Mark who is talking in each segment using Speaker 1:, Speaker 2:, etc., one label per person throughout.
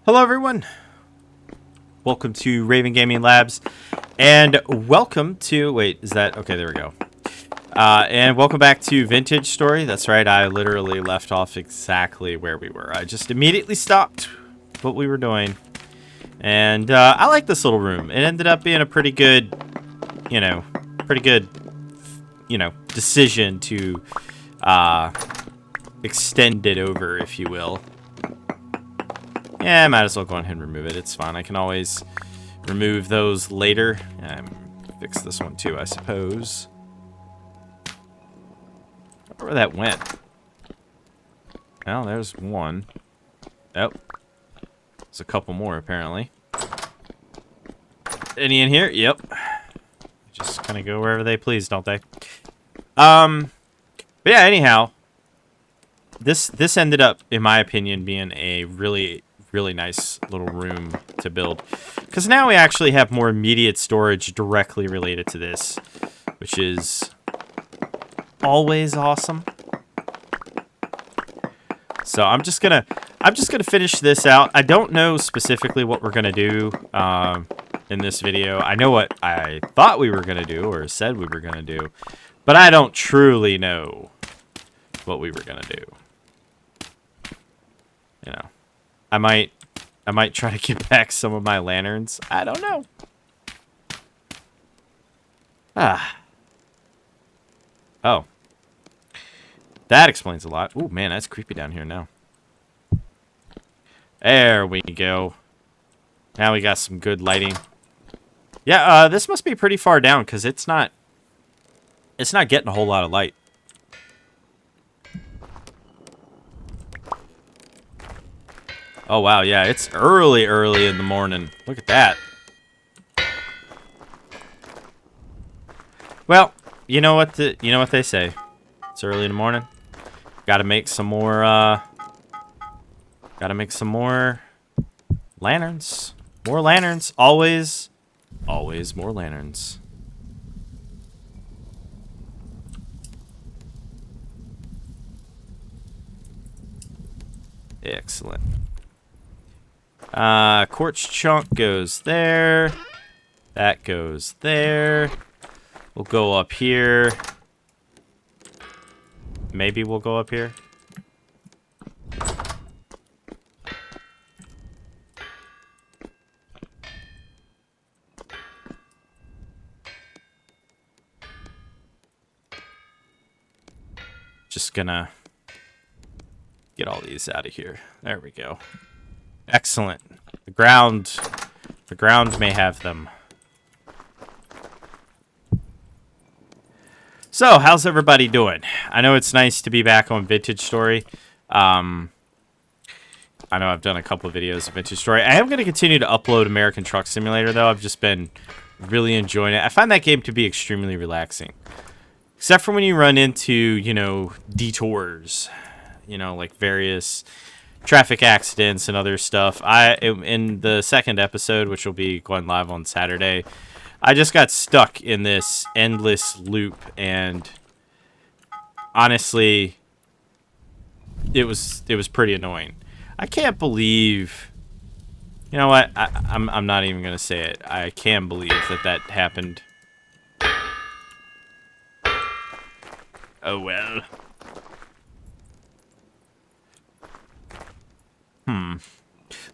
Speaker 1: Hello everyone, welcome to Raven Gaming Labs, and welcome to, wait, is that, okay, there we go. And welcome back to VintageStory. That's right, I literally left off exactly where we were. I just immediately stopped what we were doing, and I like this little room. It ended up being a pretty good, decision to extend it over, if you will. Yeah, I might as well go ahead and remove it. It's fine. I can always remove those later. Fix this one too, I suppose. I wonder where that went. Well, there's one. Oh. There's a couple more, apparently. Any in here? Yep. Just kind of go wherever they please, don't they? But yeah, anyhow. This ended up, in my opinion, being a really nice little room to build, because now we actually have more immediate storage directly related to this, which is always awesome. So I'm just gonna finish this out. I don't know specifically what we're gonna do in this video. I know what I thought we were gonna do, or said we were gonna do, but I don't truly know what we were gonna do. You know, I might try to get back some of my lanterns. I don't know. Oh. That explains a lot. Ooh, man, that's creepy down here now. There we go. Now we got some good lighting. Yeah, this must be pretty far down, because it's not getting a whole lot of light. Oh wow, yeah, it's early in the morning. Look at that. Well, you know what they say. It's early in the morning. Gotta make some more lanterns. More lanterns. Always more lanterns. Excellent. Quartz chunk goes there. That goes there. We'll go up here. Maybe we'll go up here. Just gonna get all these out of here. There we go. Excellent. The ground may have them. So, how's everybody doing? I know it's nice to be back on VintageStory. I know I've done a couple of videos of VintageStory. I am going to continue to upload American Truck Simulator, though. I've just been really enjoying it. I find that game to be extremely relaxing. Except for when you run into, you know, detours. You know, like various traffic accidents and other stuff. In the second episode, which will be going live on Saturday, I just got stuck in this endless loop, and honestly, it was pretty annoying. I can't believe, you know what? I'm not even gonna say it. I can believe that happened. Oh well.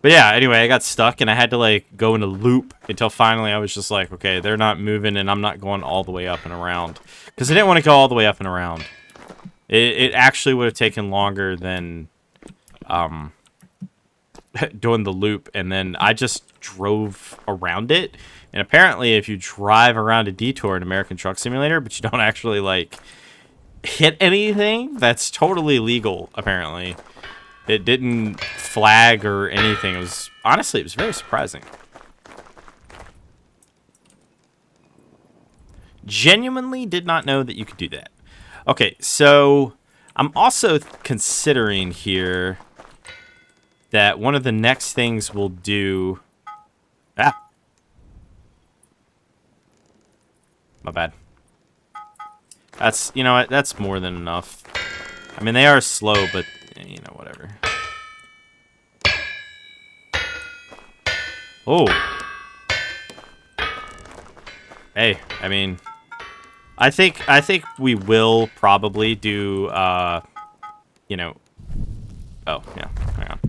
Speaker 1: But yeah, anyway, I got stuck, and I had to, like, go in a loop until finally I was just like, okay, they're not moving, and I'm not going all the way up and around. Because I didn't want to go all the way up and around. It actually would have taken longer than doing the loop, and then I just drove around it. And apparently, if you drive around a detour in American Truck Simulator, but you don't actually, like, hit anything, that's totally legal, apparently. It didn't flag or anything. It was, honestly, it was very surprising. Genuinely did not know that you could do that. Okay, so I'm also considering here that one of the next things we'll do... Ah! My bad. That's, you know what, that's more than enough. I mean, they are slow, but, you know, whatever. Oh. Hey, I mean, I think we will probably do, you know, oh, yeah, hang on.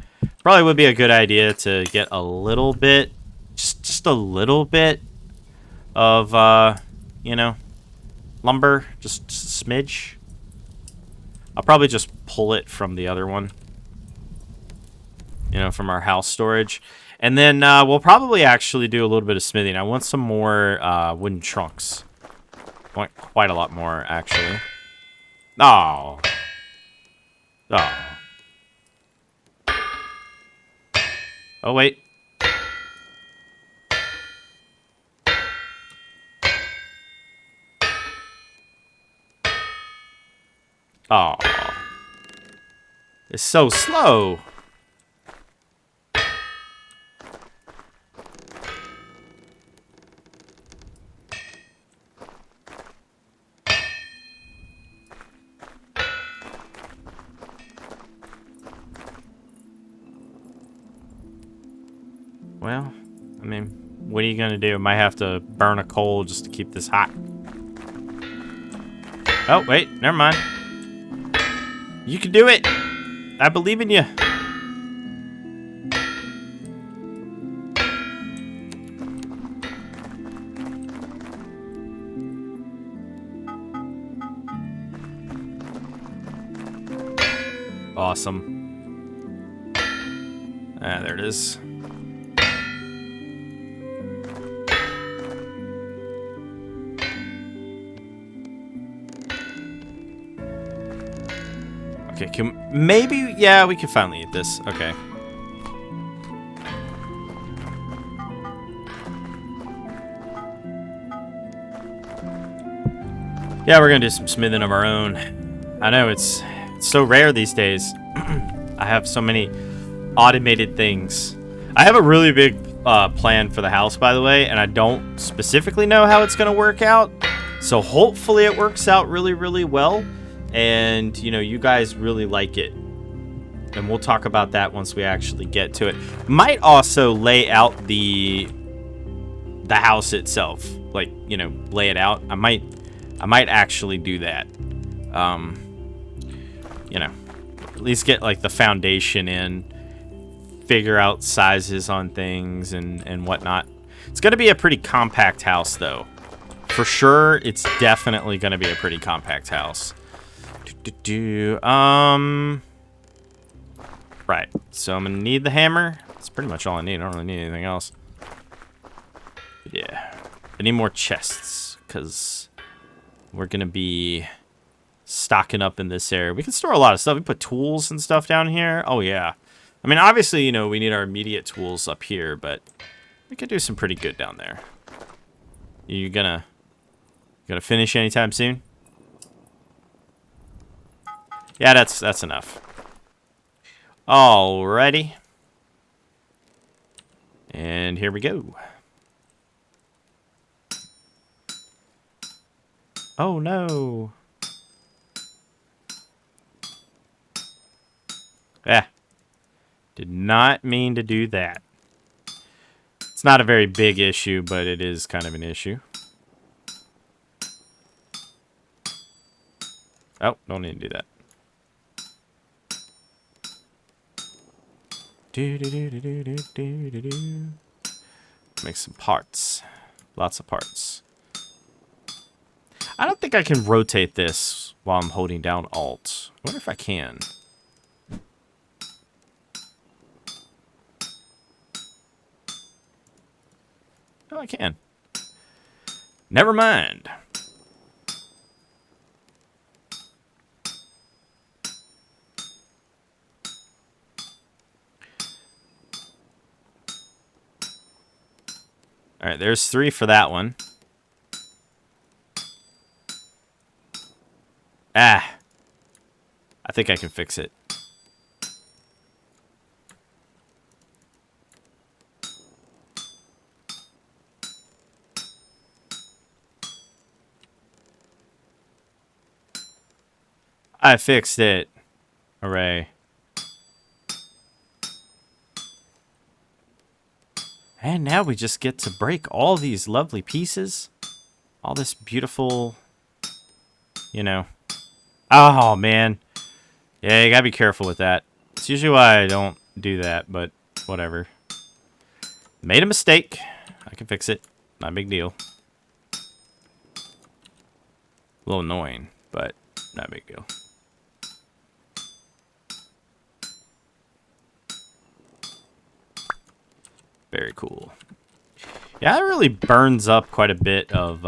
Speaker 1: Probably would be a good idea to get a little bit, just a little bit of, you know, lumber, just a smidge. I'll probably just pull it from the other one, you know, from our house storage. And then we'll probably actually do a little bit of smithing. I want some more wooden trunks. I want quite a lot more, actually. Oh. Oh. Oh, wait. Oh. It's so slow. Well, I mean, what are you going to do? Might have to burn a coal just to keep this hot. Oh, wait. Never mind. You can do it. I believe in you. Awesome. Ah, there it is. Okay, maybe, yeah, we can finally eat this. Okay. Yeah, we're gonna do some smithing of our own. I know it's so rare these days. I have so many automated things. I have a really big plan for the house, by the way, and I don't specifically know how it's gonna work out. So hopefully it works out really, really well. And, you know, you guys really like it. And we'll talk about that once we actually get to it. Might also lay out the house itself. Like, you know, lay it out. I might actually do that. You know, at least get, like, the foundation in. Figure out sizes on things and whatnot. It's going to be a pretty compact house, though. For sure, it's definitely going to be a pretty compact house. Right, so I'm gonna need the hammer. That's pretty much all I need. I don't really need anything else. But yeah, I need more chests because we're gonna be stocking up in this area. We can store a lot of stuff. We put tools and stuff down here. Oh yeah, I mean, obviously, you know, we need our immediate tools up here, but we could do some pretty good down there. You gonna finish anytime soon? Yeah, that's enough. Alrighty. And here we go. Oh no. Ah. Did not mean to do that. It's not a very big issue, but it is kind of an issue. Oh, don't need to do that. Make some parts. Lots of parts. I don't think I can rotate this while I'm holding down Alt. I wonder if I can. Oh, I can. Never mind. All right, there's 3 for that one. Ah. I think I can fix it. I fixed it. Hooray. And now we just get to break all these lovely pieces. All this beautiful, you know. Oh, man. Yeah, you gotta be careful with that. It's usually why I don't do that, but whatever. Made a mistake. I can fix it. Not a big deal. A little annoying, but not a big deal. Very cool. Yeah, it really burns up quite a bit of,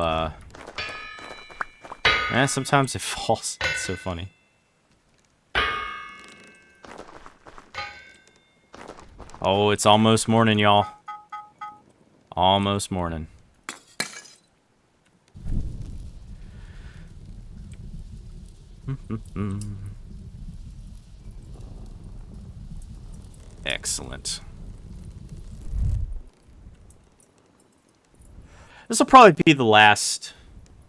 Speaker 1: sometimes it falls. It's so funny. Oh, it's almost morning, y'all. Almost morning. Excellent. This will probably be the last,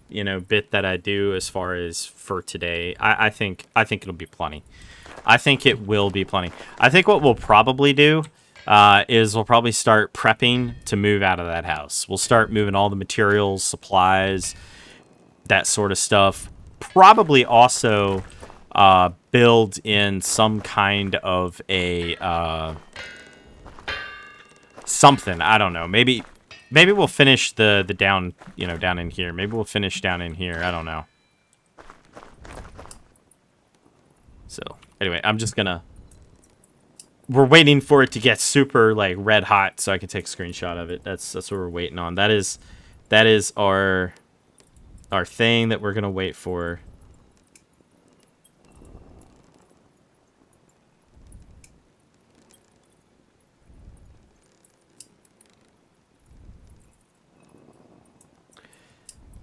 Speaker 1: you know, bit that I do as far as for today. I think it'll be plenty. I think it will be plenty. I think what we'll probably do is we'll probably start prepping to move out of that house. We'll start moving all the materials, supplies, that sort of stuff. Probably also build in some kind of a something. I don't know. Maybe we'll finish the down, you know, down in here. Maybe we'll finish down in here. I don't know. So, anyway, I'm just gonna... We're waiting for it to get super, like, red hot so I can take a screenshot of it. That's what we're waiting on. That is our thing that we're gonna wait for.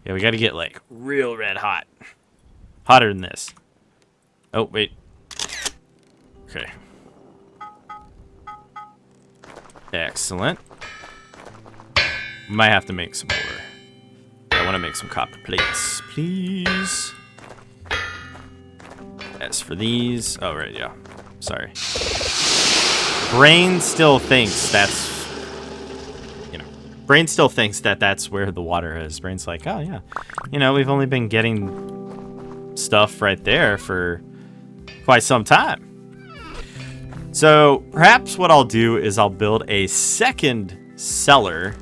Speaker 1: Yeah, we gotta get, like, real red hot. Hotter than this. Oh, wait. Okay. Excellent. Might have to make some more. I want to make some copper plates, please. As for these... Oh, right, yeah. Sorry. Brain still thinks that's... You know, Brain still thinks that that's where the water is. Brain's like, oh, yeah. You know, we've only been getting stuff right there for quite some time. So, perhaps what I'll do is I'll build a second cellar.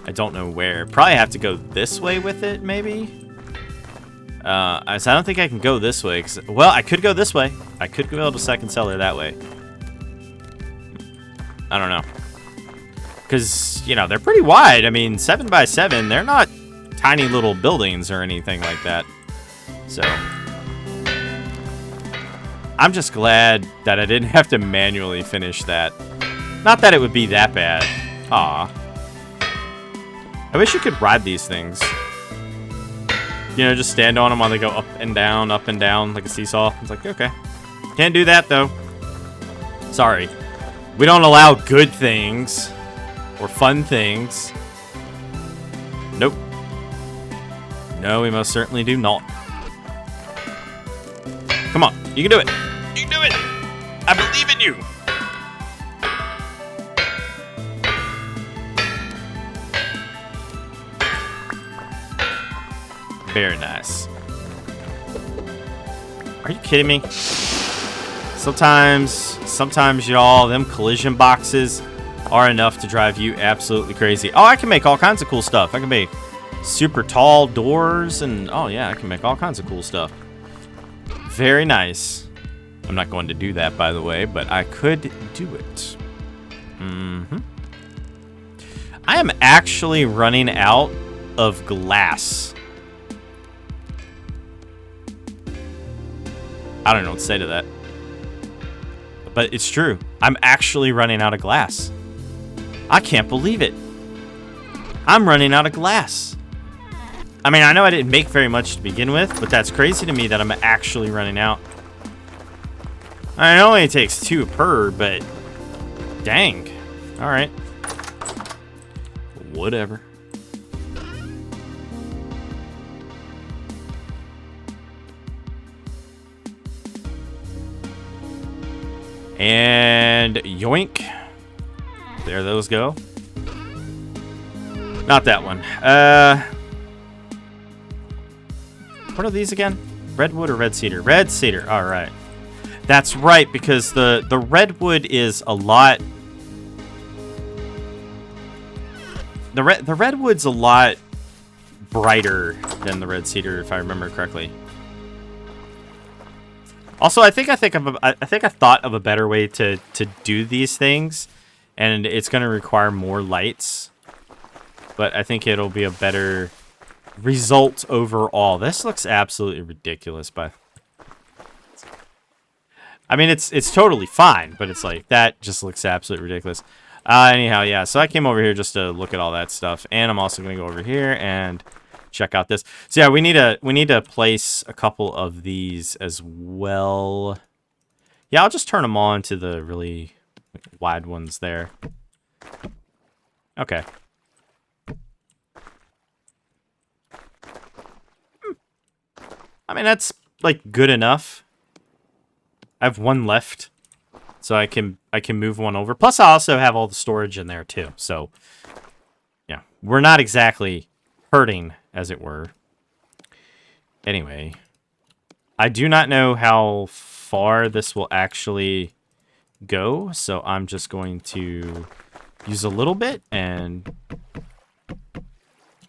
Speaker 1: I don't know where. Probably have to go this way with it, maybe? So I don't think I can go this way. Well, I could go this way. I could build a second cellar that way. I don't know. Because, you know, they're pretty wide. I mean, 7 by 7, they're not tiny little buildings or anything like that. So... I'm just glad that I didn't have to manually finish that. Not that it would be that bad. Aw. I wish you could ride these things. You know, just stand on them while they go up and down, like a seesaw. It's like, okay. Can't do that, though. Sorry. We don't allow good things or fun things. Nope. No, we most certainly do not. Come on. You can do it. You can do it. I believe in you. Very nice. Are you kidding me? Sometimes y'all, them collision boxes are enough to drive you absolutely crazy. Oh, I can make all kinds of cool stuff. I can make super tall doors and, oh yeah, I can make all kinds of cool stuff. Very nice. I'm not going to do that, by the way, but I could do it. I am actually running out of glass. I don't know what to say to that. But it's true. I'm actually running out of glass. I can't believe it. I'm running out of glass. I mean, I know I didn't make very much to begin with, but that's crazy to me that I'm actually running out. I mean, it only takes 2 per, but dang. All right. Whatever. And yoink. There those go. Not that one. What are these again? Redwood or red cedar? Red cedar. All right. That's right, because the redwood is a lot. The redwood's a lot brighter than the red cedar, if I remember correctly. Also, I think I thought of a better way to do these things, and it's going to require more lights. But I think it'll be a better result overall. This looks absolutely ridiculous, I mean, it's totally fine, but it's like that just looks absolutely ridiculous. Anyhow, yeah. So I came over here just to look at all that stuff, and I'm also going to go over here and check out this. So yeah, we need to place a couple of these as well. Yeah, I'll just turn them on to the really wide ones there. Okay. I mean, that's like good enough. I have one left, so I can move one over. Plus, I also have all the storage in there too. So, yeah, we're not exactly hurting, as it were. Anyway, I do not know how far this will actually go, so I'm just going to use a little bit and...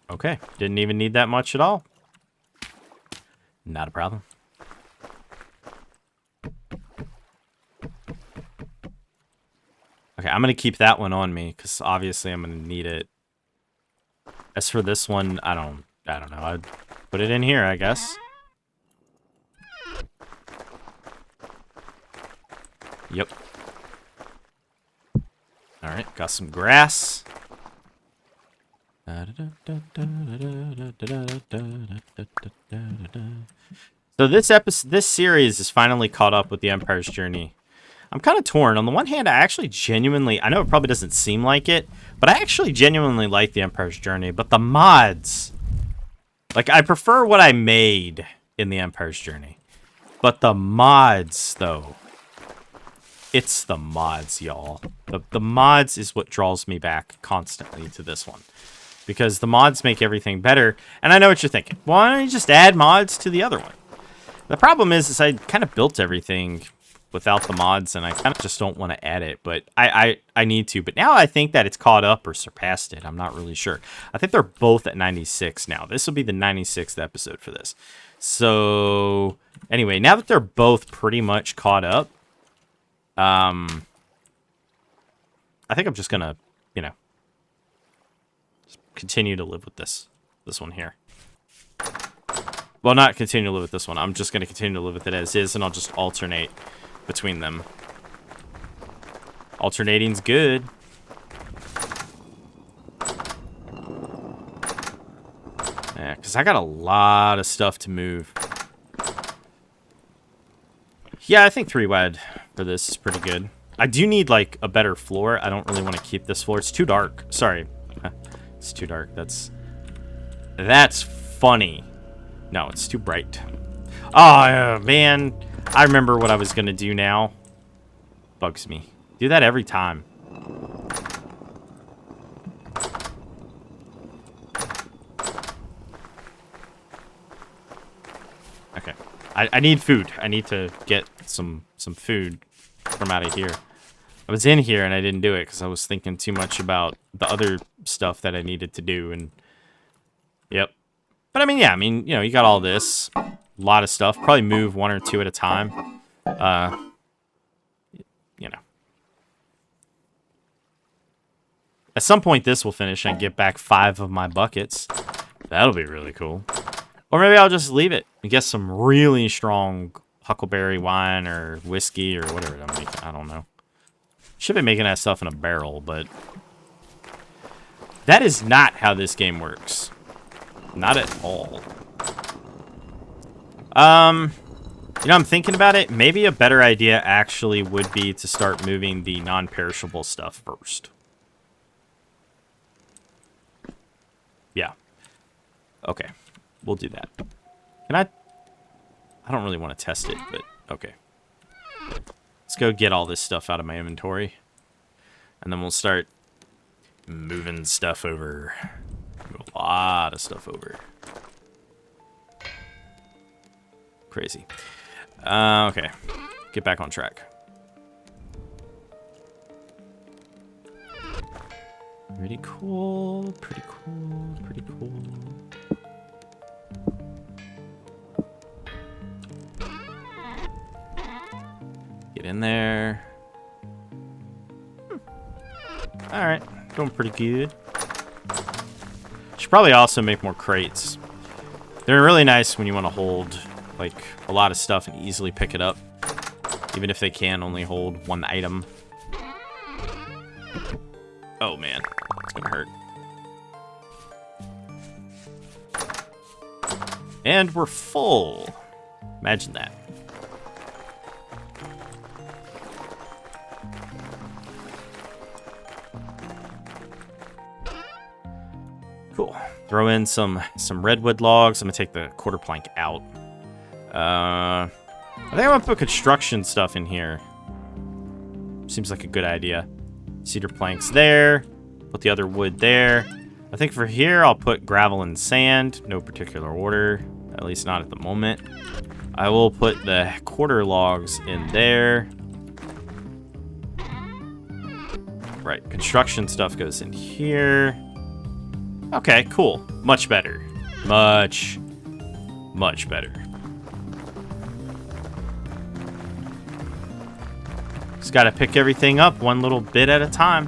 Speaker 1: Okay, didn't even need that much at all. Not a problem. Okay, I'm going to keep that one on me, because obviously I'm going to need it. As for this one, I don't know. I'd put it in here, I guess. Yep. Alright, got some grass. So this series is finally caught up with the Empire's Journey. I'm kind of torn. On the one hand, I actually genuinely... I know it probably doesn't seem like it, but I actually genuinely like the Empire's Journey. But the mods... Like, I prefer what I made in the Empire's Journey. But the mods, though... It's the mods, y'all. The mods is what draws me back constantly to this one. Because the mods make everything better. And I know what you're thinking. Why don't you just add mods to the other one? The problem is I kind of built everything without the mods, and I kind of just don't want to add it, but I need to. But now I think that it's caught up or surpassed it. I'm not really sure. I think they're both at 96 now. This will be the 96th episode for this. So, anyway, now that they're both pretty much caught up, I think I'm just going to, you know, just continue to live with this one here. Well, not continue to live with this one. I'm just going to continue to live with it as is, and I'll just alternate between them. Alternating's good. Yeah, because I got a lot of stuff to move. Yeah, I think 3 wide for this is pretty good. I do need, like, a better floor. I don't really want to keep this floor. It's too dark. Sorry. It's too dark. That's funny. No, it's too bright. Oh, man. I remember what I was going to do now. Bugs me. Do that every time. Okay. I need food. I need to get some food from out of here. I was in here and I didn't do it because I was thinking too much about the other stuff that I needed to do. And yep. But I mean, yeah, you know, you got all this. A lot of stuff. Probably move 1 or 2 at a time. You know. At some point, this will finish and get back 5 of my buckets. That'll be really cool. Or maybe I'll just leave it and get some really strong huckleberry wine or whiskey or whatever I'm making. I don't know. Should be making that stuff in a barrel, but that is not how this game works. Not at all. You know, I'm thinking about it. Maybe a better idea actually would be to start moving the non-perishable stuff first. Yeah. Okay. We'll do that. Can I don't really want to test it, but okay. Let's go get all this stuff out of my inventory. And then we'll start moving stuff over. lot of stuff over. Crazy. Okay. Get back on track. Pretty cool. Pretty cool. Pretty cool. Get in there. Alright. Doing pretty good. Should probably also make more crates. They're really nice when you want to hold like a lot of stuff and easily pick it up, even if they can only hold one item. Oh man, it's gonna hurt. And we're full. Imagine that. Cool. Throw in some redwood logs. I'm gonna take the quarter plank out. I think I'm gonna put construction stuff in here. Seems like a good idea. Cedar planks there. Put the other wood there. I think for here I'll put gravel and sand. No particular order. At least not at the moment. I will put the quarter logs in there. Right, construction stuff goes in here. Okay, cool. Much better. Much better. Just gotta pick everything up one little bit at a time.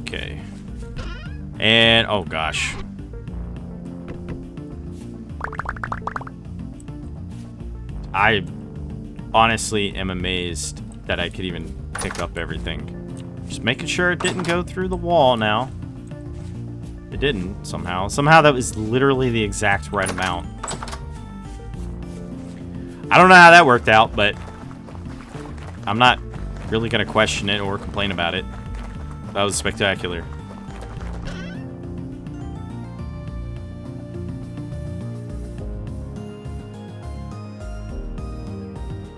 Speaker 1: Okay. And, oh gosh. I honestly am amazed that I could even pick up everything. Just making sure it didn't go through the wall now. It didn't, somehow. Somehow that was literally the exact right amount. I don't know how that worked out, but I'm not really going to question it or complain about it. That was spectacular.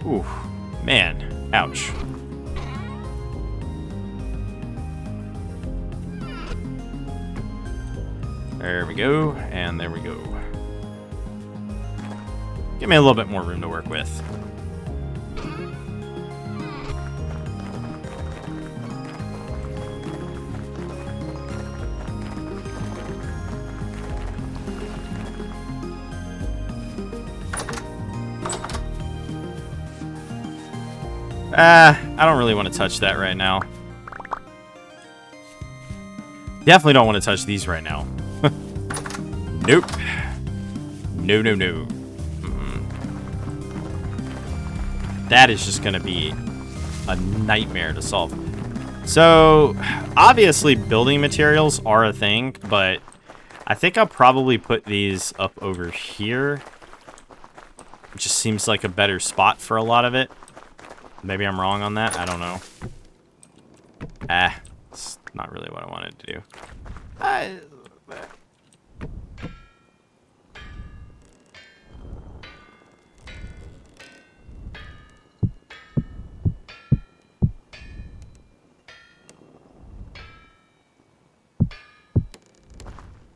Speaker 1: Ooh, man. Ouch. There we go, and there we go. Give me a little bit more room to work with. I don't really want to touch that right now. Definitely don't want to touch these right now. Nope. No, no, no. That is just going to be a nightmare to solve. So, obviously, building materials are a thing, but I think I'll probably put these up over here. It just seems like a better spot for a lot of it. Maybe I'm wrong on that. I don't know. It's not really what I wanted to do.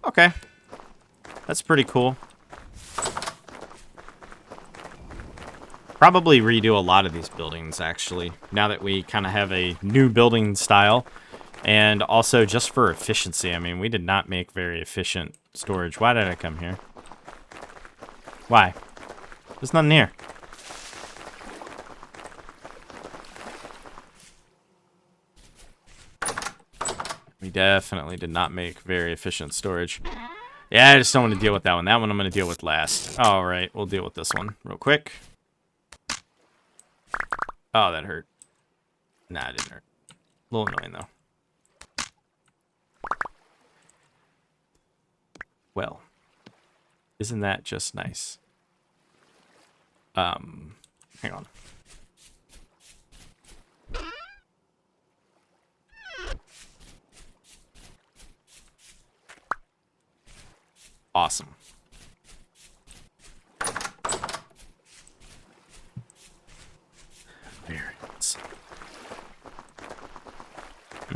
Speaker 1: Okay. That's pretty cool. Probably redo a lot of these buildings, actually, now that we kind of have a new building style. And also, just for efficiency, I mean, we did not make very efficient storage. Why did I come here? Why? There's nothing here. We definitely did not make very efficient storage. Yeah, I just don't want to deal with that one. That one I'm going to deal with last. All right, we'll deal with this one real quick. Oh, that hurt. Nah, it didn't hurt. A little annoying, though. Well, isn't that just nice? Hang on. Awesome. Very nice.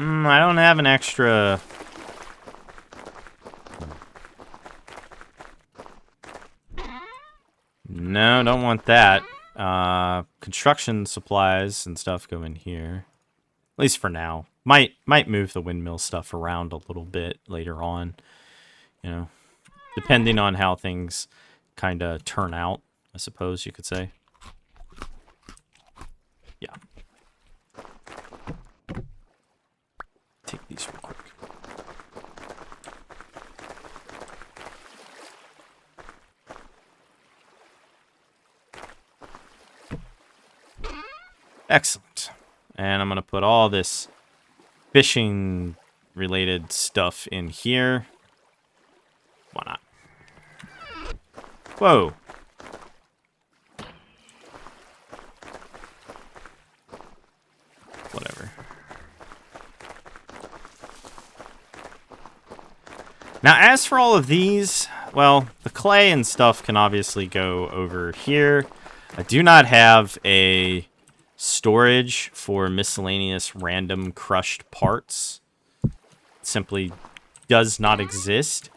Speaker 1: I don't have an extra... No, don't want that. Construction supplies and stuff go in here. At least for now. Might move the windmill stuff around a little bit later on. You know, depending on how things kind of turn out, I suppose you could say. Yeah. Take these real quick. Excellent. And I'm going to put all this fishing related stuff in here. Why not? Whoa. Whatever. Now, as for all of these, well, the clay and stuff can obviously go over here. I do not have a storage for miscellaneous random crushed parts. It simply does not exist.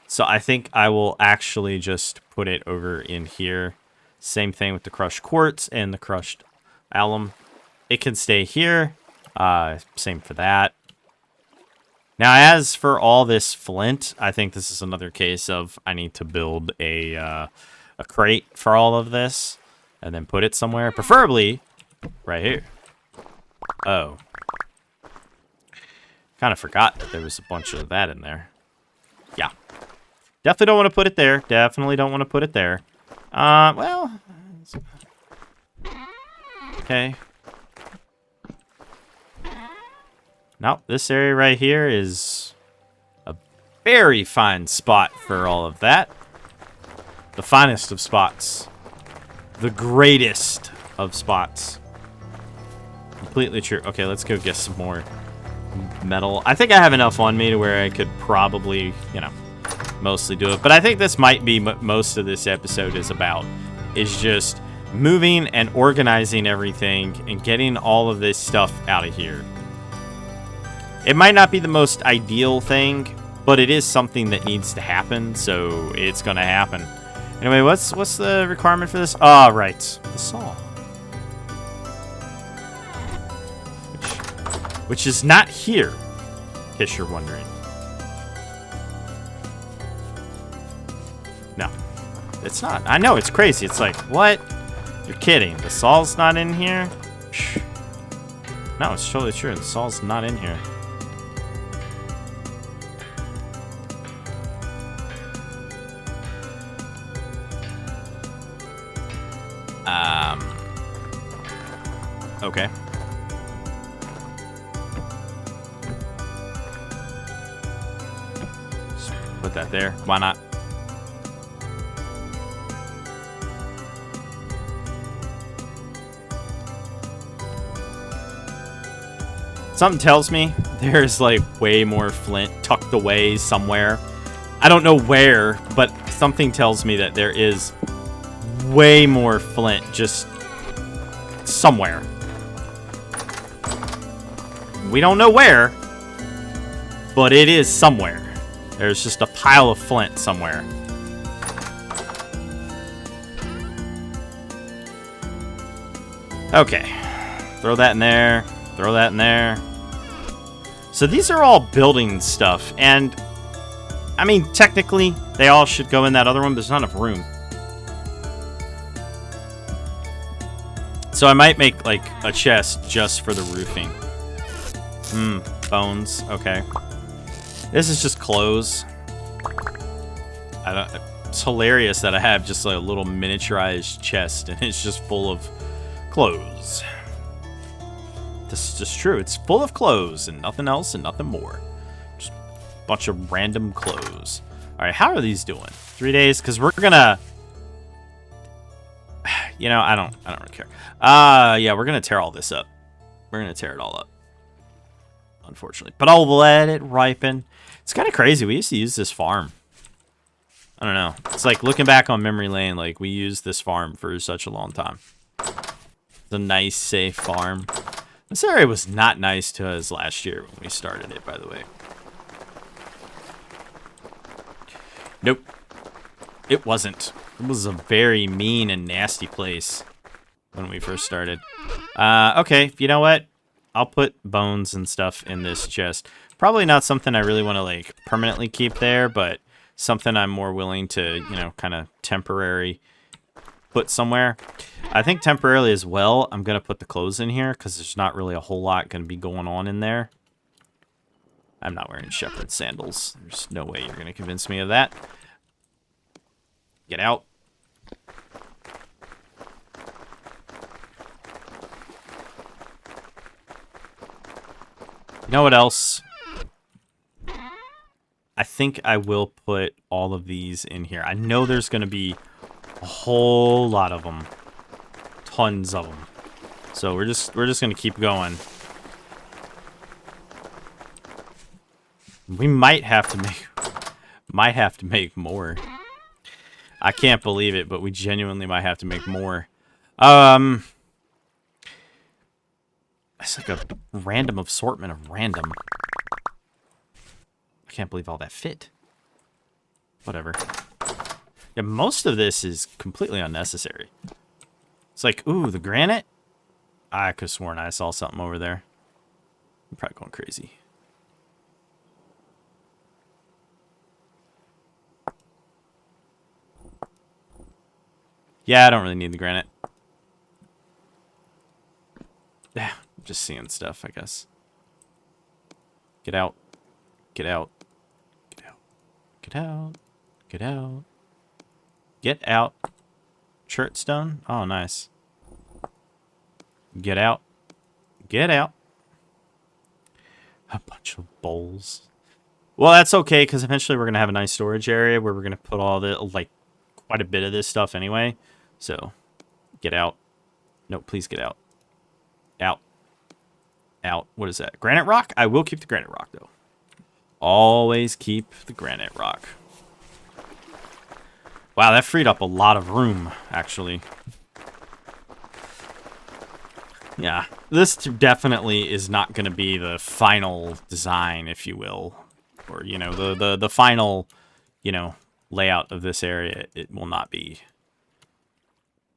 Speaker 1: So I think I will actually just put it over in here. Same thing with the crushed quartz and the crushed alum. It can stay here. Same for that. Now, as for all this flint, I think this is another case of I need to build a crate for all of this and then put it somewhere, preferably right here. Oh. Kind of forgot that there was a bunch of that in there. Yeah. Definitely don't want to put it there. Definitely don't want to put it there. Well. Okay. Now, this area right here is a very fine spot for all of that. The finest of spots. The greatest of spots. Completely true. Okay, let's go get some more metal. I think I have enough on me to where I could probably, you know, mostly do it. But I think this might be what most of this episode is about. Is just moving and organizing everything and getting all of this stuff out of here. It might not be the most ideal thing, but it is something that needs to happen, so it's going to happen. Anyway, what's the requirement for this? Ah, right. The saw. Which is not here, in case you're wondering. No, it's not. I know, it's crazy. It's like, what? You're kidding. The saw's not in here? No, it's totally true. The saw's not in here. Okay. Just put that there. Why not? Something tells me there's like way more flint tucked away somewhere. I don't know where, but something tells me that there is way more flint just somewhere. We don't know where, but it is somewhere. There's just a pile of flint somewhere. Okay. Throw that in there. Throw that in there. So these are all building stuff. And, I mean, technically, they all should go in that other one, but there's not enough room. So I might make, like, a chest just for the roofing. Bones. Okay. This is just clothes. It's hilarious that I have just like a little miniaturized chest and it's just full of clothes. This is just true. It's full of clothes and nothing else and nothing more. Just a bunch of random clothes. All right, how are these doing? 3 days? Because we're gonna... You know, I don't really care. Yeah, we're gonna tear all this up. We're gonna tear it all up. Unfortunately. But I'll let it ripen. It's kind of crazy. We used to use this farm. I don't know. It's like looking back on memory lane, like we used this farm for such a long time. It's a nice, safe farm. This area was not nice to us last year when we started it, by the way. Nope. It wasn't. It was a very mean and nasty place when we first started. Okay, you know what? I'll put bones and stuff in this chest. Probably not something I really want to, like, permanently keep there, but something I'm more willing to, you know, kind of temporary put somewhere. I think temporarily as well, I'm going to put the clothes in here because there's not really a whole lot going to be going on in there. I'm not wearing shepherd sandals. There's no way you're going to convince me of that. Get out. You know what else? I think I will put all of these in here. I know there's going to be a whole lot of them. Tons of them. So we're just going to keep going. We might have to make more. I can't believe it, but we genuinely might have to make more. It's like a random assortment of random. I can't believe all that fit. Whatever. Yeah, most of this is completely unnecessary. It's like, ooh, the granite? I could have sworn I saw something over there. I'm probably going crazy. Yeah, I don't really need the granite. Yeah, I'm just seeing stuff, I guess. Get out. Get out. Get out. Get out. Get out. Get out. Shirt stone? Oh, nice. Get out. Get out. A bunch of bowls. Well, that's okay, because eventually we're going to have a nice storage area where we're going to put all the, like, quite a bit of this stuff anyway. So, get out. No, please get out. Out. Out. What is that? Granite rock? I will keep the granite rock, though. Always keep the granite rock. Wow, that freed up a lot of room, actually. Yeah, this definitely is not going to be the final design, if you will. Or, you know, the final, you know, layout of this area. It will not be.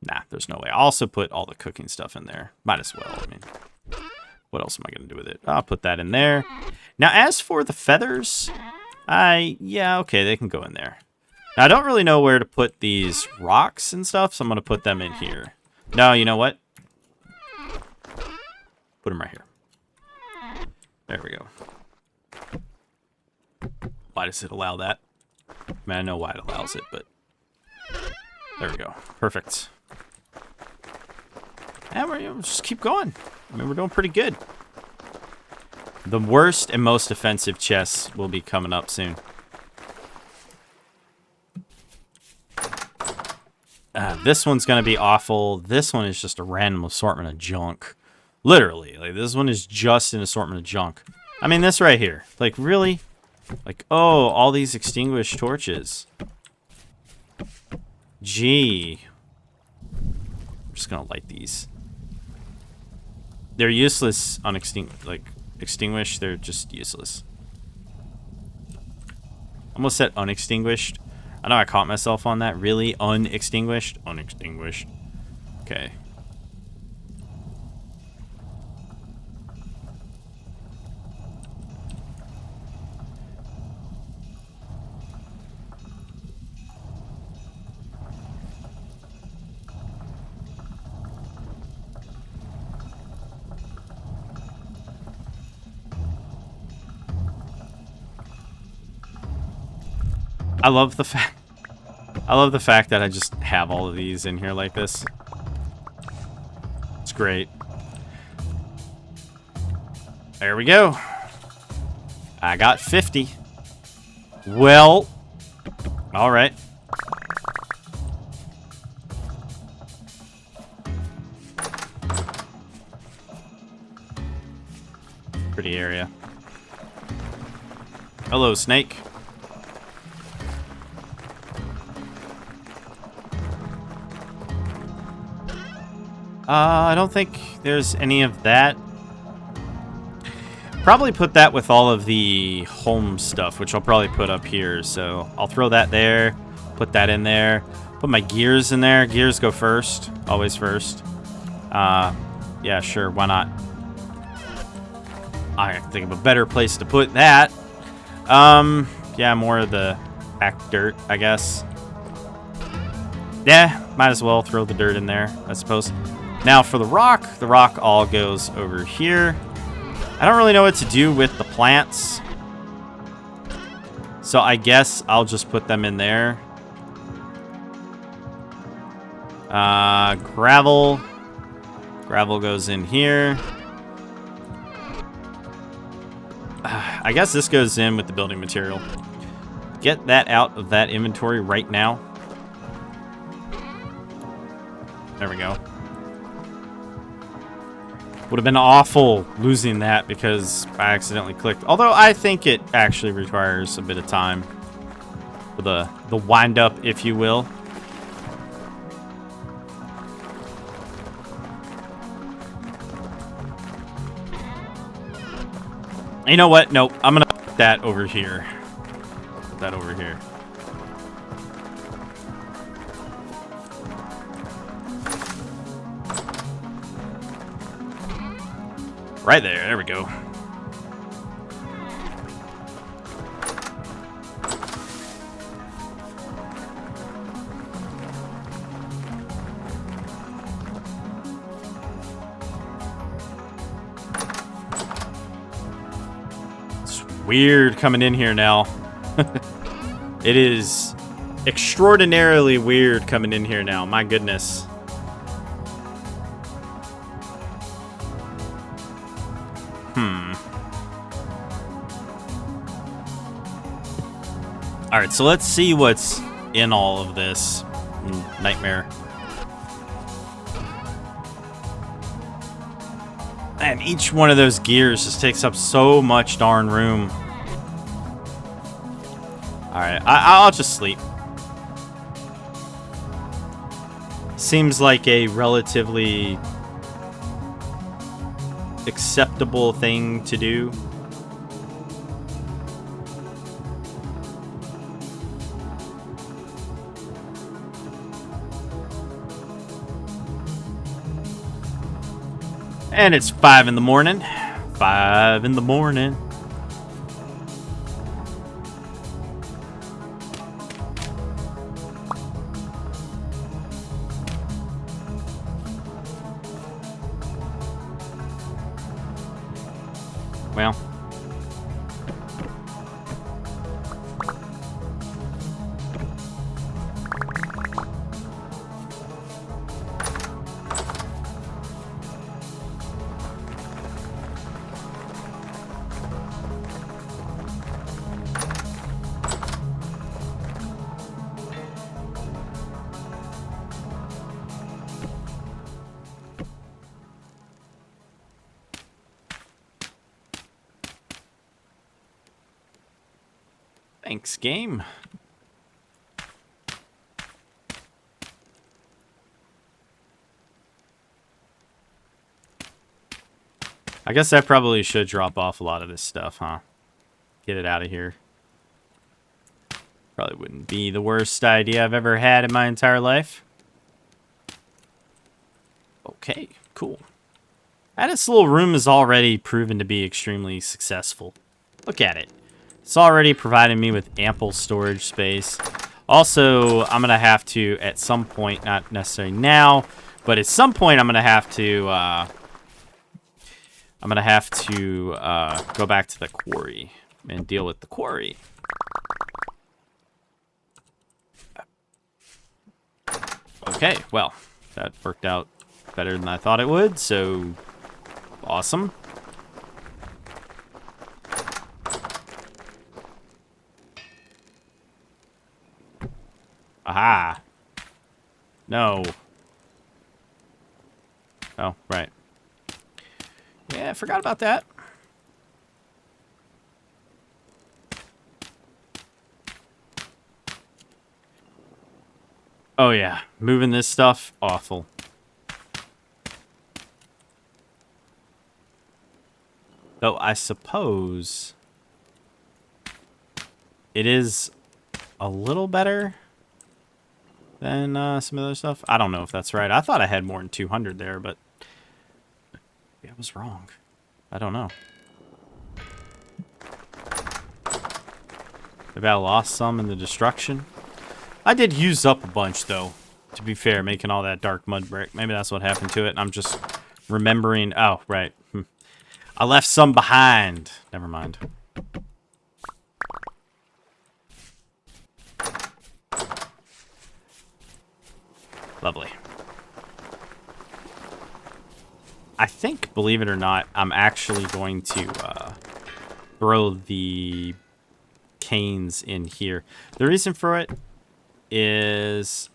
Speaker 1: Nah, there's no way. I'll also put all the cooking stuff in there. Might as well. I mean, what else am I going to do with it? I'll put that in there. Now, as for the feathers, yeah, okay, they can go in there. Now, I don't really know where to put these rocks and stuff, so I'm going to put them in here. No, you know what? Put them right here. There we go. Why does it allow that? I mean, I know why it allows it, but there we go. Perfect. And we'll just keep going. I mean, we're doing pretty good. The worst and most offensive chests will be coming up soon. This one's going to be awful. This one is just a random assortment of junk. Literally. Like, this one is just an assortment of junk. I mean, this right here. Like, really? Like, oh, all these extinguished torches. Gee. I'm just going to light these. They're useless extinguished. They're just useless. Almost said unextinguished. I know I caught myself on that. Really? Unextinguished? Unextinguished. Okay. I love the fact that I just have all of these in here like this. It's great. There we go. I got 50. Well, all right. Pretty area. Hello, snake. I don't think there's any of that Probably put that with all of the home stuff, which I'll probably put up here. So I'll throw that there, put that in there, put my gears in there. Gears go first, always first. Yeah, sure, why not? I can think of a better place to put that. Yeah, more of the back dirt, I guess. Yeah, might as well throw the dirt in there, I suppose. Now for the rock all goes over here. I don't really know what to do with the plants, so I guess I'll just put them in there. Gravel goes in here. I guess this goes in with the building material. Get that out of that inventory right now. There we go. Would have been awful losing that because I accidentally clicked. Although I think it actually requires a bit of time for the wind up, if you will. You know what? Nope. I'm gonna put that over here. Put that over here. Right there. There we go. It's weird coming in here now. It is extraordinarily weird coming in here now. My goodness. Alright, so let's see what's in all of this nightmare. And each one of those gears just takes up so much darn room. Alright, I'll just sleep. Seems like a relatively acceptable thing to do. And it's 5 in the morning. 5 in the morning. Well. Thanks, game. I guess I probably should drop off a lot of this stuff, huh? Get it out of here. Probably wouldn't be the worst idea I've ever had in my entire life. Okay, cool. And this little room is already proven to be extremely successful. Look at it. It's already providing me with ample storage space. Also, I'm going to have to, at some point, not necessarily now, but at some point I'm going to have to, go back to the quarry and deal with the quarry. Okay, well, that worked out better than I thought it would, so awesome. Aha. No. Oh, right. Yeah, I forgot about that. Oh, yeah. Moving this stuff, awful. Though I suppose it is a little better than some of the other stuff. I don't know if that's right. I thought I had more than 200 there, but yeah, I was wrong. I don't know. Maybe I lost some in the destruction. I did use up a bunch, though, to be fair, making all that dark mud brick. Maybe that's what happened to it, and I'm just remembering... Oh, right. I left some behind. Never mind. Lovely. I think, believe it or not, I'm actually going to throw the canes in here. The reason for it is...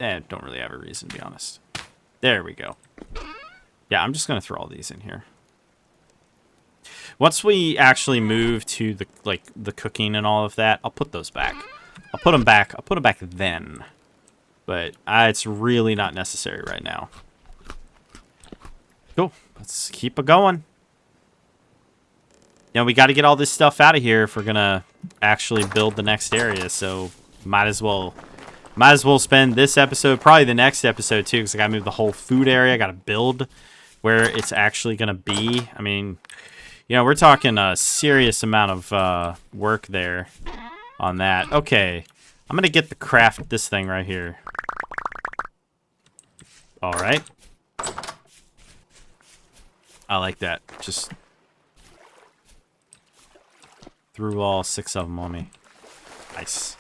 Speaker 1: don't really have a reason, to be honest. There we go. Yeah, I'm just going to throw all these in here. Once we actually move to the cooking and all of that, I'll put those back. I'll put them back. I'll put them back then. But it's really not necessary right now. Cool. Let's keep it going. You know, we got to get all this stuff out of here if we're going to actually build the next area. So might as well spend this episode, probably the next episode too, because I got to move the whole food area. I got to build where it's actually going to be. I mean, you know, we're talking a serious amount of work there on that. Okay. I'm going to get the craft this thing right here. All right. I like that. Just threw all 6 of them on me. Nice.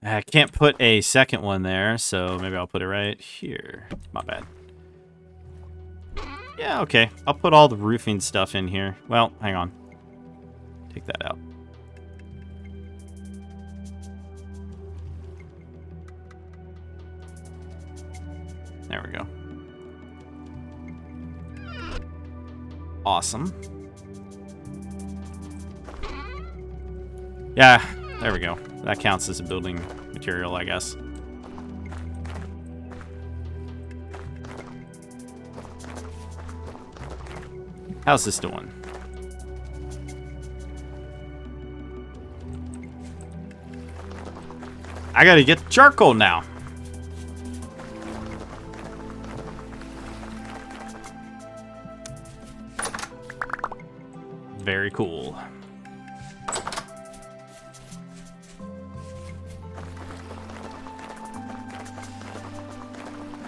Speaker 1: I can't put a second one there, so maybe I'll put it right here. My bad. Yeah, okay. I'll put all the roofing stuff in here. Well, hang on. Take that out. There we go. Awesome. Yeah, there we go. That counts as a building material, I guess. How's this doing? I gotta get the charcoal now. Very cool.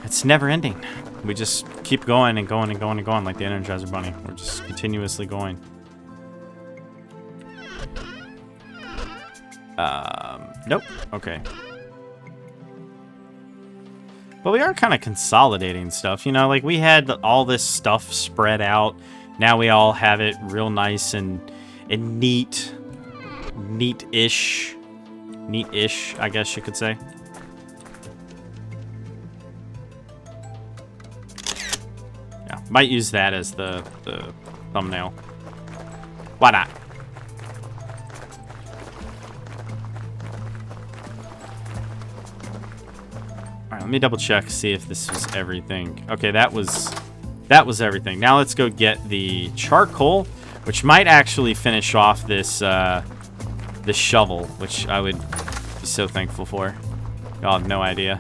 Speaker 1: It's never ending. We just keep going and going and going and going like the Energizer Bunny. We're just continuously going. Nope. Okay. But we are kind of consolidating stuff, you know, like we had all this stuff spread out. Now we all have it real nice and neat. Neat-ish. Neat-ish, I guess you could say. Yeah, might use that as the thumbnail. Why not? Alright, let me double check, see if this was everything. Okay, that was everything. Now let's go get the charcoal, which might actually finish off this this shovel, which I would be so thankful for. Y'all have no idea.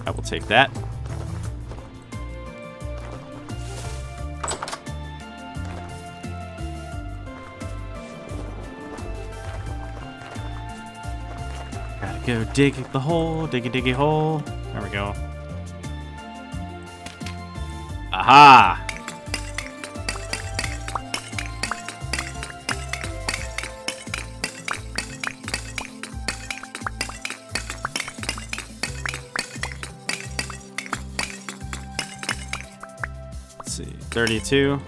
Speaker 1: I will take that. Gotta go dig the hole, diggy hole. There we go. Aha! Let's see, 32.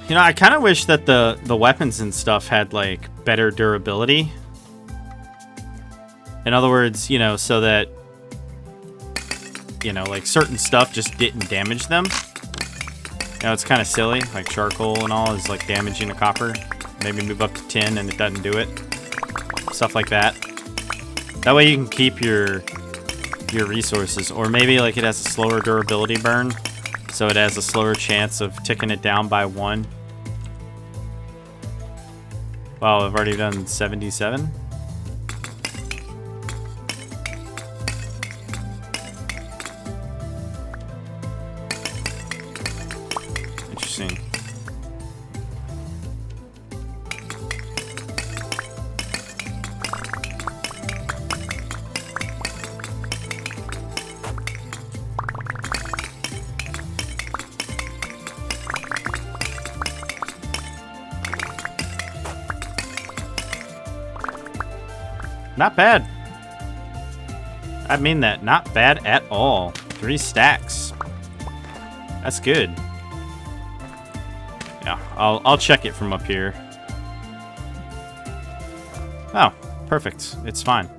Speaker 1: You know, I kind of wish that the weapons and stuff had, like, better durability. In other words, you know, so that, you know, like certain stuff just didn't damage them. You know, it's kind of silly, like charcoal and all is like damaging the copper. maybe move up to 10 and it doesn't do it. Stuff like that. That way you can keep your resources. Or maybe like it has a slower durability burn, so it has a slower chance of ticking it down by 1. Wow, I've already done 77. Interesting. Not bad. I mean that. Not bad at all. 3 stacks. That's good. Yeah, I'll check it from up here. Oh, perfect. It's fine.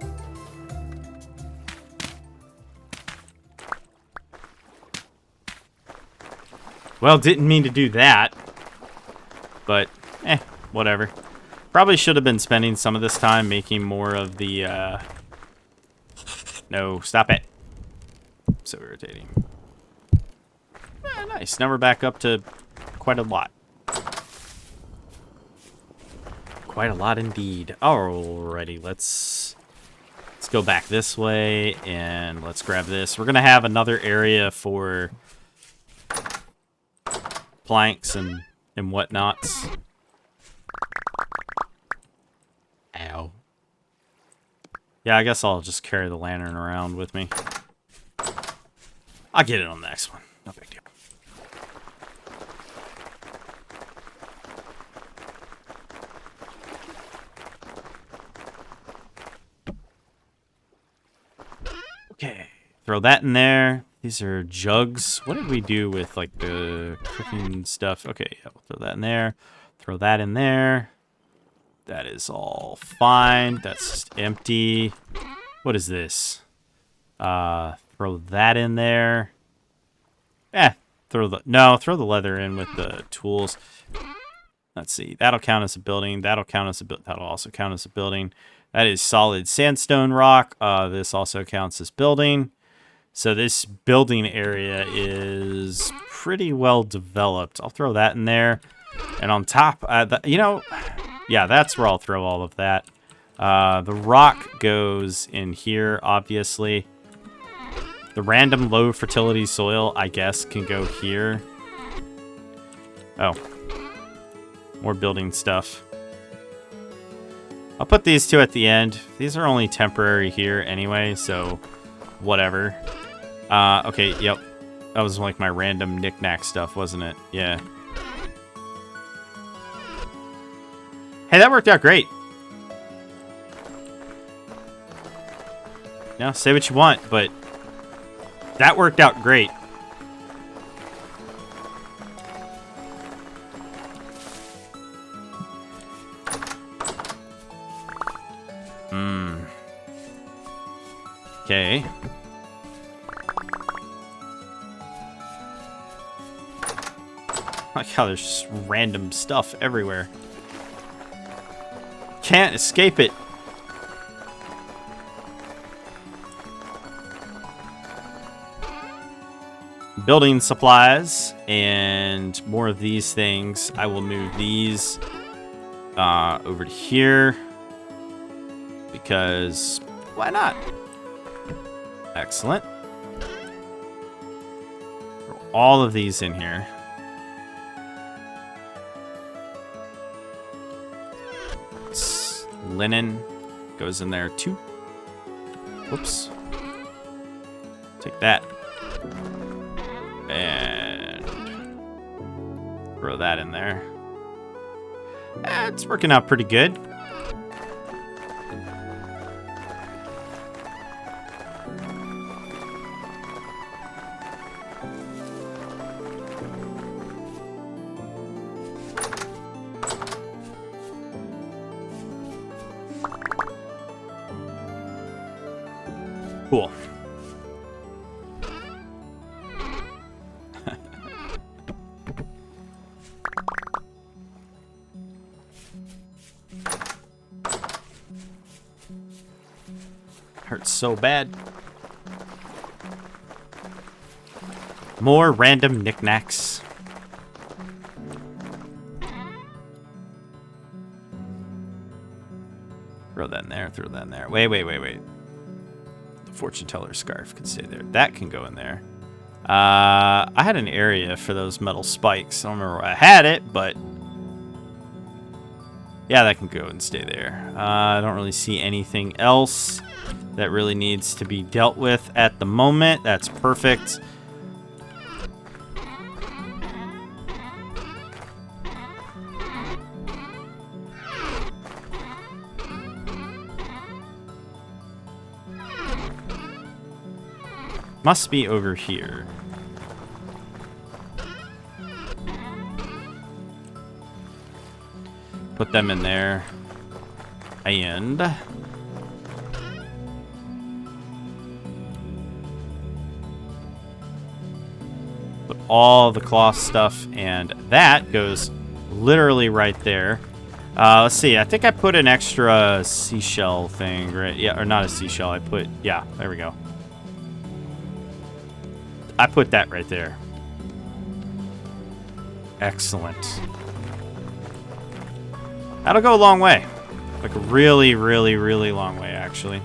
Speaker 1: Well, didn't mean to do that. But, whatever. Probably should have been spending some of this time making more of the, No, stop it. So irritating. Nice. Now we're back up to quite a lot. Quite a lot indeed. Alrighty, let's go back this way, and let's grab this. We're going to have another area for planks and whatnots. Ow. Yeah, I guess I'll just carry the lantern around with me. I'll get it on the next one. No big deal. Okay. Throw that in there. These are jugs. What did we do with, like, the cooking stuff? Okay, yeah, we'll throw that in there. Throw that in there. That is all fine. That's just empty. What is this? Throw that in there. Throw the leather in with the tools. Let's see. That'll count as a building. That'll also count as a building. That is solid sandstone rock. This also counts as building. So this building area is pretty well developed. I'll throw that in there. And on top, yeah, that's where I'll throw all of that. The rock goes in here, obviously. The random low fertility soil, I guess, can go here. Oh. More building stuff. I'll put these two at the end. These are only temporary here anyway, so whatever. Okay, yep. That was like my random knick-knack stuff, wasn't it? Yeah. Hey, that worked out great. Now, say what you want, but that worked out great. Okay. I like how there's just random stuff everywhere. Can't escape it. Building supplies and more of these things. I will move these over to here because why not? Excellent. Throw all of these in here. Linen goes in there too. Whoops. Take that. And throw that in there. It's working out pretty good. Cool. Hurts so bad. More random knickknacks. Throw that in there, throw that in there. Wait. The fortune teller scarf can stay there. That can go in there. I had an area for those metal spikes. I don't remember where I had it, but yeah, that can go and stay there. I don't really see anything else that really needs to be dealt with at the moment. That's perfect. Must be over here. Put them in there. And put all the cloth stuff, and that goes literally right there. Let's see. I think I put an extra seashell thing, right? Yeah, or not a seashell. I put, yeah, there we go. I put that right there. Excellent. That'll go a long way. Like a really, really, really long way, actually.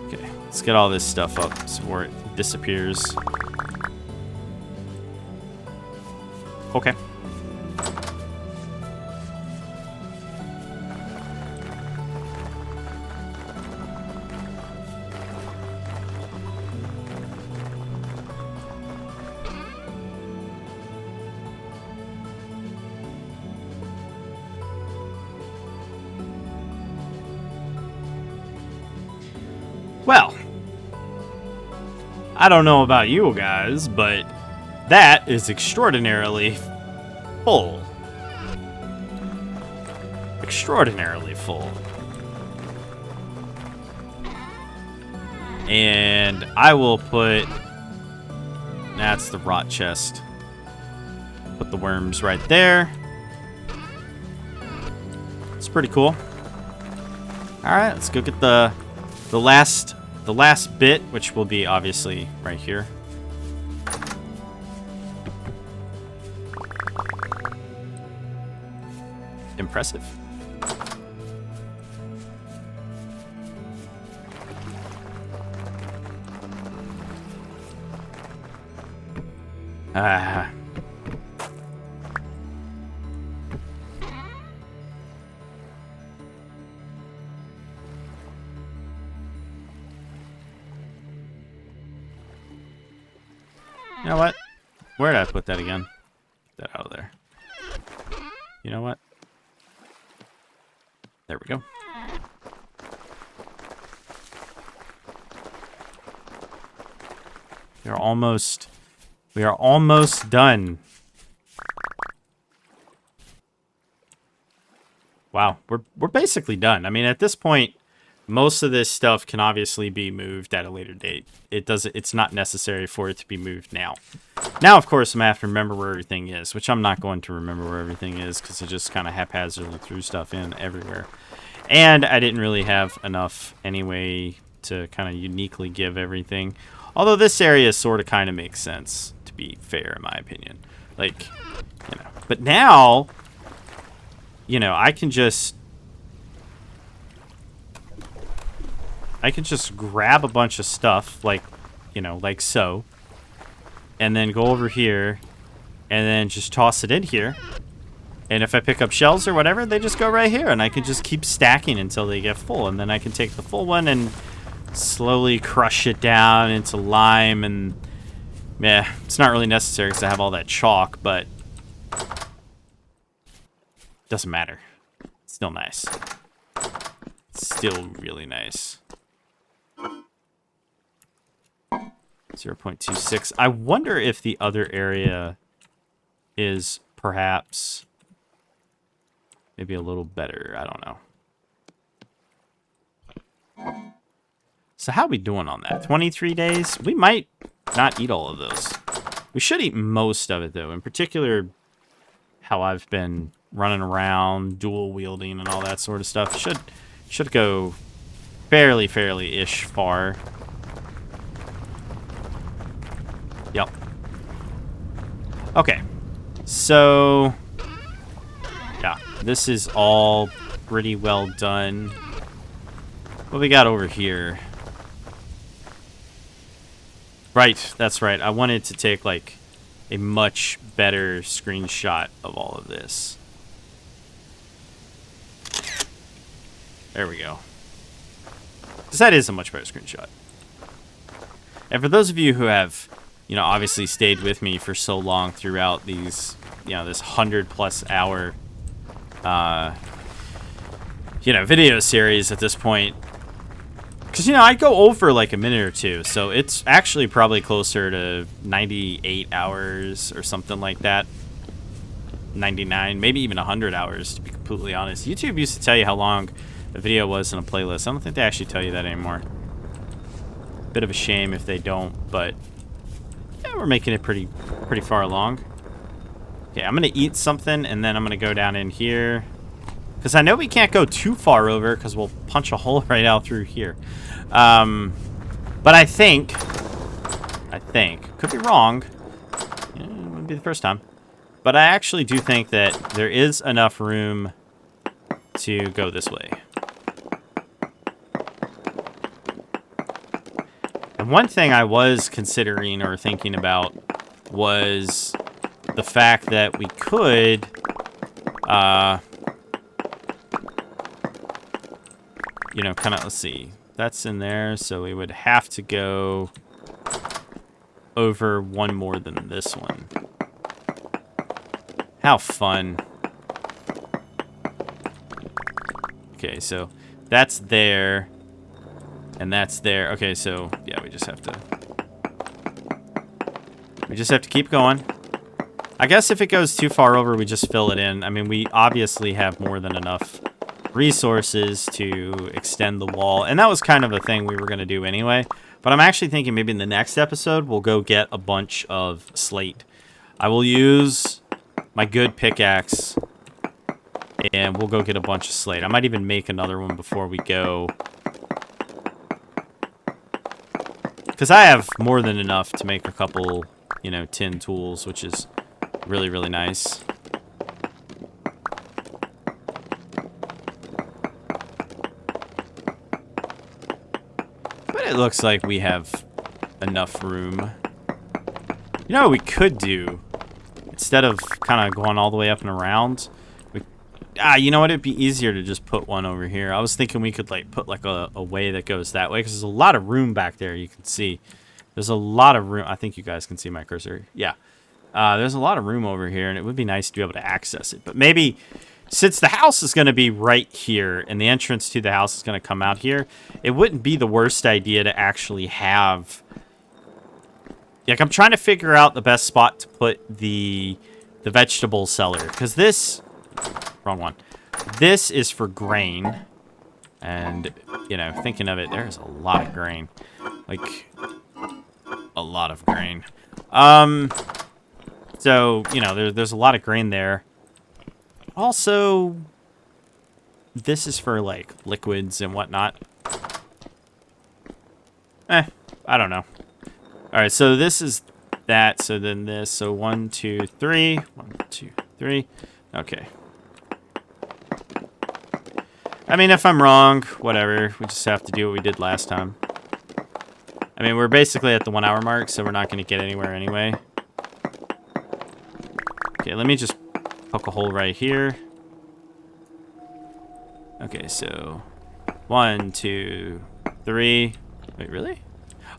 Speaker 1: Okay, let's get all this stuff up before it disappears. Okay. Well, I don't know about you guys, but that is extraordinarily full. Extraordinarily full. And I will put... That's the rot chest. Put the worms right there. It's pretty cool. Alright, let's go get the last bit, which will be obviously right here. Impressive. You know what? Where did I put that again? Get that out of there. You know what? There we go. We are almost done. Wow, we're basically done. I mean, at this point, most of this stuff can obviously be moved at a later date. It's not necessary for it to be moved now. Now, of course, I'm going to have to remember where everything is, which I'm not going to remember where everything is because I just kind of haphazardly threw stuff in everywhere. And I didn't really have enough anyway to kind of uniquely give everything. Although this area sort of kind of makes sense, to be fair, in my opinion. Like, you know. But now, you know, I can just grab a bunch of stuff, like, you know, like so, and then go over here, and then just toss it in here. And if I pick up shells or whatever, they just go right here, and I can just keep stacking until they get full. And then I can take the full one and slowly crush it down into lime, and yeah, it's not really necessary because I have all that chalk, but doesn't matter. It's still nice. It's still really nice. 0.26. I wonder if the other area is perhaps maybe a little better. I don't know. So how are we doing on that? 23 days? We might not eat all of those. We should eat most of it, though. In particular, how I've been running around, dual wielding, and all that sort of stuff. Should go fairly-ish far. Yep. Okay. So, yeah, this is all pretty well done. What we got over here? Right, that's right. I wanted to take, like, a much better screenshot of all of this. There we go. Because that is a much better screenshot. And for those of you who have, you know, obviously stayed with me for so long throughout these, you know, this 100+ hour, you know, video series at this point. Because, you know, I go over like a minute or two, so it's actually probably closer to 98 hours or something like that. 99, maybe even 100 hours, to be completely honest. YouTube used to tell you how long a video was in a playlist. I don't think they actually tell you that anymore. Bit of a shame if they don't, but yeah, we're making it pretty far along. Okay, I'm gonna eat something, and then I'm gonna go down in here. Because I know we can't go too far over, because we'll punch a hole right out through here. But I think, could be wrong. Yeah, it wouldn't be the first time. But I actually do think that there is enough room to go this way. And one thing I was considering or thinking about was the fact that we could, you know, kind of, let's see. That's in there, so we would have to go over one more than this one. How fun. Okay, so that's there, and that's there. Okay, so, yeah, we just have to keep going. I guess if it goes too far over, we just fill it in. I mean, we obviously have more than enough resources to extend the wall, and that was kind of a thing we were going to do anyway, but I'm actually thinking maybe in the next episode we'll go get a bunch of slate. I will use my good pickaxe and we'll go get a bunch of slate. I might even make another one before we go, because I have more than enough to make a couple, you know, tin tools, which is really nice. It looks like we have enough room. You know what we could do? Instead of kind of going all the way up and around, you know what? It'd be easier to just put one over here. I was thinking we could like put like a way that goes that way, because there's a lot of room back there. You can see there's a lot of room. I think you guys can see my cursor. Yeah. There's a lot of room over here, and it would be nice to be able to access it. But maybe, since the house is going to be right here, and the entrance to the house is going to come out here, it wouldn't be the worst idea to actually have... Like, I'm trying to figure out the best spot to put the vegetable cellar. Because this... Wrong one. This is for grain. And, you know, thinking of it, there's a lot of grain. Like, a lot of grain. So, you know, there's a lot of grain there. Also, this is for, like, liquids and whatnot. I don't know. Alright, so this is that. So then this. So 1, 2, 3. 1, 2, 3. Okay. I mean, if I'm wrong, whatever. We just have to do what we did last time. I mean, we're basically at the 1 hour mark, so we're not going to get anywhere anyway. Okay, let me just poke a hole right here. Okay, so 1, 2, 3. Wait, really?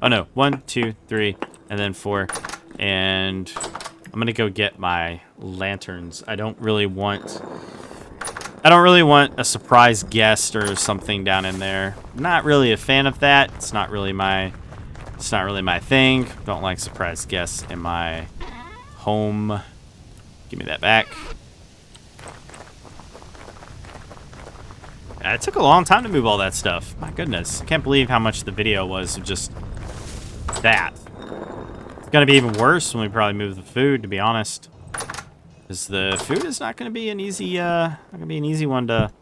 Speaker 1: Oh no, 1, 2, 3, and then 4. And I'm gonna go get my lanterns. I don't really want a surprise guest or something down in there. Not really a fan of that. It's not really my thing. Don't like surprise guests in my home. Give me that back. It took a long time to move all that stuff. My goodness. I can't believe how much the video was of just that. It's going to be even worse when we probably move the food, to be honest. Because the food is not going to be an easy, one to...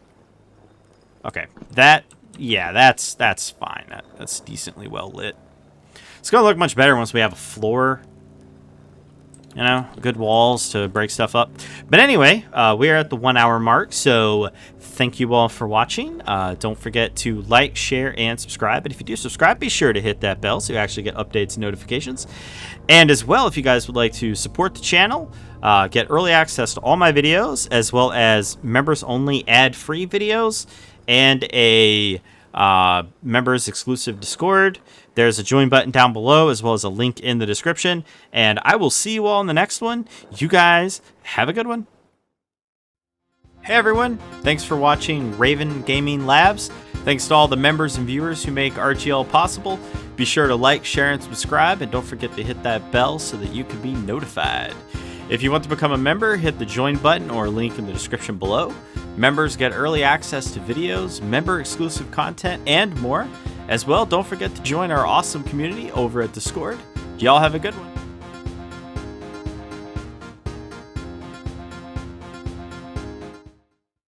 Speaker 1: Okay. That Yeah, that's fine. That's decently well lit. It's going to look much better once we have a floor. You know, good walls to break stuff up. But anyway, we are at the 1 hour mark, so thank you all for watching. Don't forget to like, share, and subscribe. And if you do subscribe, be sure to hit that bell so you actually get updates and notifications. And as well, if you guys would like to support the channel, get early access to all my videos, as well as members-only ad-free videos, and a members exclusive Discord. There's a join button down below, as well as a link in the description. And I will see you all in the next one. You guys have a good one. Hey everyone, thanks for watching Raven Gaming Labs. Thanks to all the members and viewers who make RGL possible. Be sure to like, share, and subscribe, and don't forget to hit that bell so that you can be notified. If you want to become a member, hit the join button or link in the description below. Members get early access to videos, member-exclusive content, and more. As well, don't forget to join our awesome community over at Discord. Y'all have a good one.